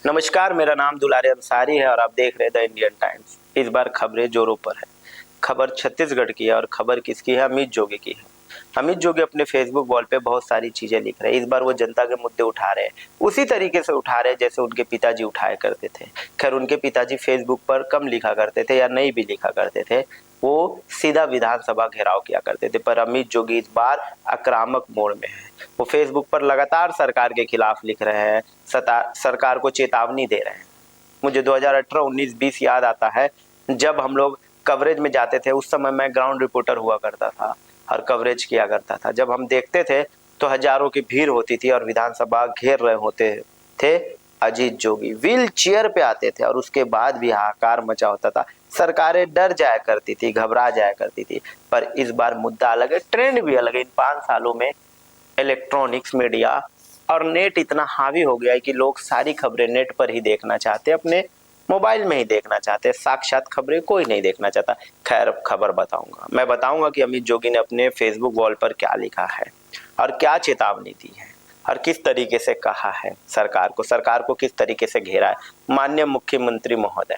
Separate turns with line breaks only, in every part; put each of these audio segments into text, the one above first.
नमस्कार, मेरा नाम दुलारे अंसारी है और आप देख रहे हैं द इंडियन टाइम्स। इस बार खबरें जोरों पर है। खबर छत्तीसगढ़ की है और खबर किसकी है? अमित जोगी की है। अमित जोगी अपने फेसबुक वॉल पे बहुत सारी चीजें लिख रहे हैं। इस बार वो जनता के मुद्दे उठा रहे हैं, उसी तरीके से उठा रहे हैं जैसे उनके पिताजी उठाया करते थे। खैर, उनके पिताजी फेसबुक पर कम लिखा करते थे या नहीं भी लिखा करते थे, वो सीधा विधानसभा घेराव किया करते थे। पर अमित जोगी इस बार आक्रामक मोड में है। वो फेसबुक पर लगातार सरकार के खिलाफ लिख रहे हैं, सरकार को चेतावनी दे रहे हैं। मुझे 2018, 19, 20 याद आता है, जब हम लोग कवरेज में जाते थे। उस समय मैं ग्राउंड रिपोर्टर हुआ करता था और कवरेज किया करता था। जब हम देखते थे तो हजारों की भीड़ होती थी और विधानसभा घेर रहे होते थे। अजीत जोगी व्हील चेयर पे आते थे और उसके बाद भी हाहाकार मचा होता था। सरकारें डर जाया करती थी, घबरा जाया करती थी। पर इस बार मुद्दा अलग है, ट्रेंड भी अलग है। इन 5 सालों में इलेक्ट्रॉनिक्स मीडिया और नेट इतना हावी हो गया है कि लोग सारी खबरें नेट पर ही देखना चाहते हैं, अपने मोबाइल में ही देखना चाहते हैं। साक्षात खबरें कोई नहीं देखना चाहता। खैर, खबर मैं बताऊंगा कि अमित जोगी ने अपने फेसबुक वॉल पर क्या लिखा है और क्या चेतावनी दी है और किस तरीके से कहा है सरकार को किस तरीके से घेरा है। माननीय मुख्यमंत्री महोदय,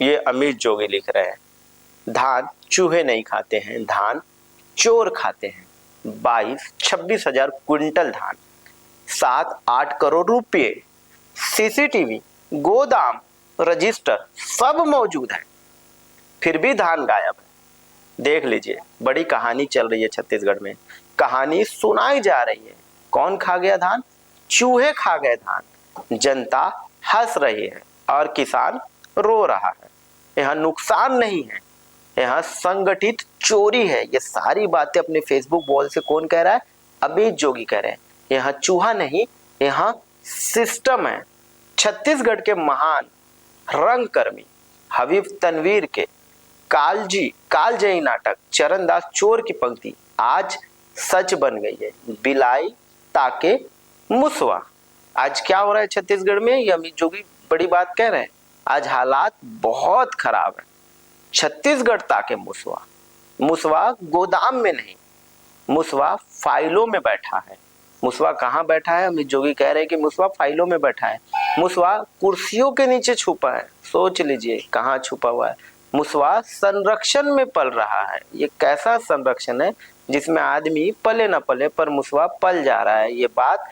ये अमित जोगी लिख रहे हैं, धान चूहे नहीं खाते हैं, धान चोर खाते हैं। 22-26 हजार क्विंटल धान, 7-8 करोड़ रुपए, सीसीटीवी, गोदाम, रजिस्टर सब मौजूद है, फिर भी धान गायब है। देख लीजिए, बड़ी कहानी चल रही है छत्तीसगढ़ में। कहानी सुनाई जा रही है। कौन खा गया धान? चूहे खा गए धान। जनता हंस रही है और किसान रो रहा है। यहाँ नुकसान नहीं है, यहाँ संगठित चोरी है। ये सारी बातें अपने फेसबुक वॉल से कौन कह रहा है? अमित जोगी कह रहे हैं। यहाँ चूहा नहीं, यहाँ सिस्टम है। छत्तीसगढ़ के महान रंगकर्मी हबीब तनवीर के कालजयी नाटक चरणदास चोर की पंक्ति आज सच बन गई है। बिलाई ताके मुसवा। आज क्या हो रहा है छत्तीसगढ़ में? ये अमित जोगी बड़ी बात कह रहे हैं। आज हालात बहुत खराब है। छत्तीसगढ़ ताके मुसवा। मुसवा गोदाम में नहीं, मुसवा फाइलों में बैठा है। मुसवा कहाँ बैठा है? अमित जोगी कह रहे हैं कि मुसवा फाइलों में बैठा है। मुसवा कुर्सियों के नीचे छुपा है। सोच लीजिए कहाँ छुपा हुआ है। मुसवा संरक्षण में पल रहा है। ये कैसा संरक्षण है जिसमें आदमी पले न पले पर मुसवा पल जा रहा है? ये बात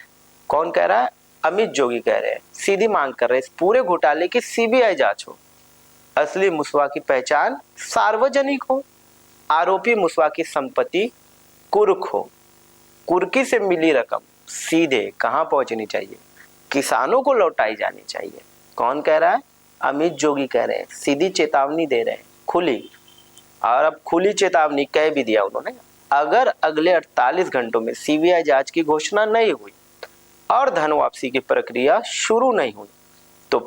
कौन कह रहा है? अमित जोगी कह रहे हैं। सीधी मांग कर रहे हैं इस पूरे घोटाले की सीबीआई जांच हो, असली मुसवा की पहचान सार्वजनिक हो, आरोपी मुसवा की संपत्ति कुर्क हो, कुर्की से मिली रकम सीधे कहां पहुंचनी चाहिए? किसानों को लौटाई जानी चाहिए। कौन कह रहा है? अमित जोगी कह रहे हैं। सीधी चेतावनी दे रहे हैं, खुली। और अब खुली चेतावनी कह भी दिया उन्होंने, अगर अगले 48 घंटों में सीबीआई जांच की घोषणा नहीं हुई और धन वापसी की प्रक्रिया शुरू नहीं हुई तो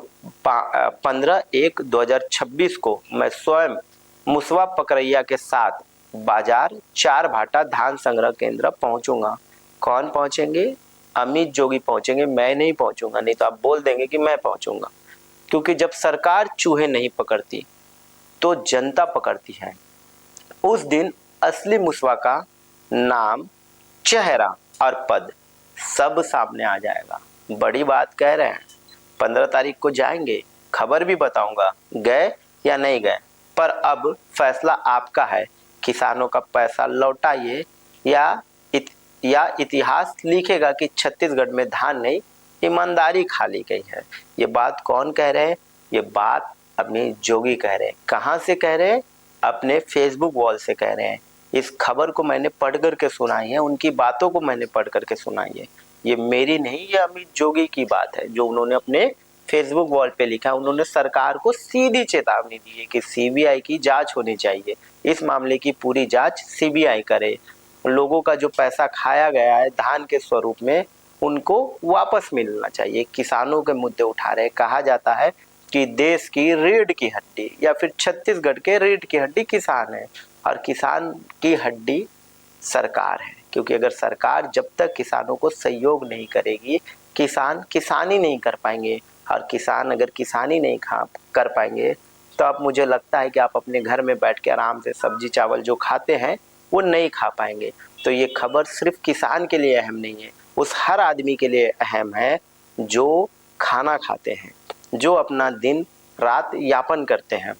15/1/2026 को मैं स्वयं मुसवा पकरैया के साथ बाजार 4 भाटा धान संग्रह केंद्र पहुंचूंगा। कौन पहुंचेंगे? अमित जोगी पहुंचेंगे, मैं नहीं पहुंचूंगा। नहीं तो आप बोल देंगे कि मैं पहुंचूंगा, क्योंकि जब सरकार चूहे नहीं पकड़ती तो जनता पकड़ती है। उस दिन असली मुसवा का नाम, चेहरा और पद सब सामने आ जाएगा। बड़ी बात कह रहे हैं। 15 तारीख को जाएंगे, खबर भी बताऊंगा गए या नहीं गए। पर अब फैसला आपका है। किसानों का पैसा लौटाइए या इतिहास लिखेगा कि छत्तीसगढ़ में धान नहीं, ईमानदारी खा ली गई है। ये बात कौन कह रहे हैं? ये बात अमित जोगी कह रहे हैं। कहाँ से कह रहे हैं? अपने फेसबुक वॉल से कह रहे हैं। इस खबर को मैंने पढ़ करके सुनाई है, उनकी बातों को मैंने पढ़ करके सुनाई है। ये मेरी नहीं, ये अमित जोगी की बात है जो उन्होंने अपने फेसबुक वॉल पे लिखा। उन्होंने सरकार को सीधी चेतावनी दी है कि सीबीआई की जांच होनी चाहिए। इस मामले की पूरी जांच सीबीआई करे। लोगों का जो पैसा खाया गया है धान के स्वरूप में, उनको वापस मिलना चाहिए। किसानों के मुद्दे उठा रहे। कहा जाता है कि देश की रीढ़ की हड्डी या फिर छत्तीसगढ़ के रीढ़ की हड्डी किसान है और किसान की हड्डी सरकार है। क्योंकि अगर सरकार जब तक किसानों को सहयोग नहीं करेगी, किसान किसानी नहीं कर पाएंगे। और किसान अगर किसानी नहीं कर पाएंगे तो अब मुझे लगता है कि आप अपने घर में बैठ के आराम से सब्जी चावल जो खाते हैं वो नहीं खा पाएंगे। तो ये खबर सिर्फ किसान के लिए अहम नहीं है, उस हर आदमी के लिए अहम है जो खाना खाते हैं। जो अपना दिन रात यापन करते हैं,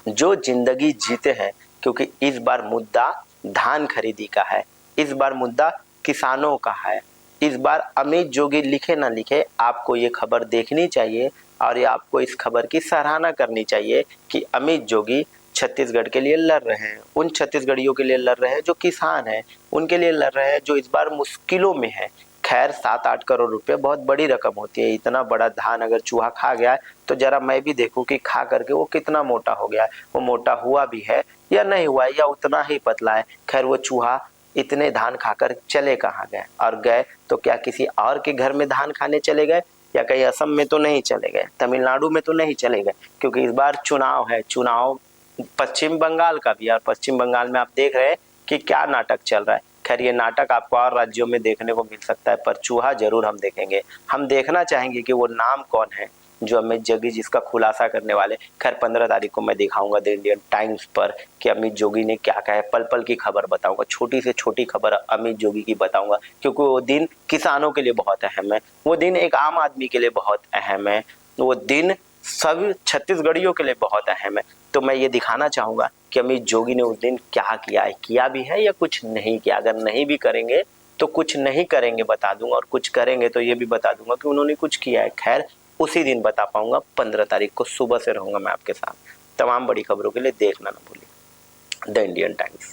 जो जिंदगी जीते हैं। क्योंकि इस बार मुद्दा धान खरीदी का है, इस बार मुद्दा किसानों का है। इस बार अमित जोगी लिखे ना लिखे, आपको ये खबर देखनी चाहिए और ये आपको इस खबर की सराहना करनी चाहिए कि अमित जोगी छत्तीसगढ़ के लिए लड़ रहे हैं, उन छत्तीसगढ़ियों के लिए लड़ रहे हैं जो किसान हैं, उनके लिए लड़ रहे हैं जो इस बार मुश्किलों में है। खैर 7-8 करोड़ रुपए बहुत बड़ी रकम होती है, इतना बड़ा धान अगर चूहा खा गया है तो जरा मैं भी देखूं कि खा करके वो कितना मोटा हो गया है, वो मोटा हुआ भी है या नहीं हुआ है या उतना ही पतला है। खैर वो चूहा इतने धान खाकर चले कहाँ गए, और गए तो क्या किसी और के घर में धान खाने चले गए, या कहीं असम में तो नहीं चले गए, तमिलनाडु में तो नहीं चले गए, क्योंकि इस बार चुनाव है। चुनाव पश्चिम बंगाल का भी है और पश्चिम बंगाल में आप देख रहे हैं कि क्या नाटक चल रहा है। खैर ये नाटक आपको और राज्यों में देखने को मिल सकता है, पर चूहा जरूर हम देखेंगे। हम देखना चाहेंगे कि वो नाम कौन है जो अमित जोगी जिसका खुलासा करने वाले। खैर 15 तारीख को मैं दिखाऊंगा द इंडियन टाइम्स पर कि अमित जोगी ने क्या कहा है, पल पल की खबर बताऊंगा, छोटी से छोटी खबर अमित जोगी की बताऊंगा, क्योंकि वो दिन किसानों के लिए बहुत अहम है, वो दिन एक आम आदमी के लिए बहुत अहम है, वो दिन सभी छत्तीसगढ़ियों के लिए बहुत अहम है। तो मैं ये दिखाना चाहूंगा कि अमित जोगी ने उस दिन क्या किया है, किया भी है या कुछ नहीं किया। अगर नहीं भी करेंगे तो कुछ नहीं करेंगे बता दूंगा, और कुछ करेंगे तो ये भी बता दूंगा कि उन्होंने कुछ किया है। खैर उसी दिन बता पाऊंगा, 15 तारीख को सुबह से रहूंगा मैं आपके साथ। तमाम बड़ी खबरों के लिए देखना ना भूलिए द इंडियन टाइम्स।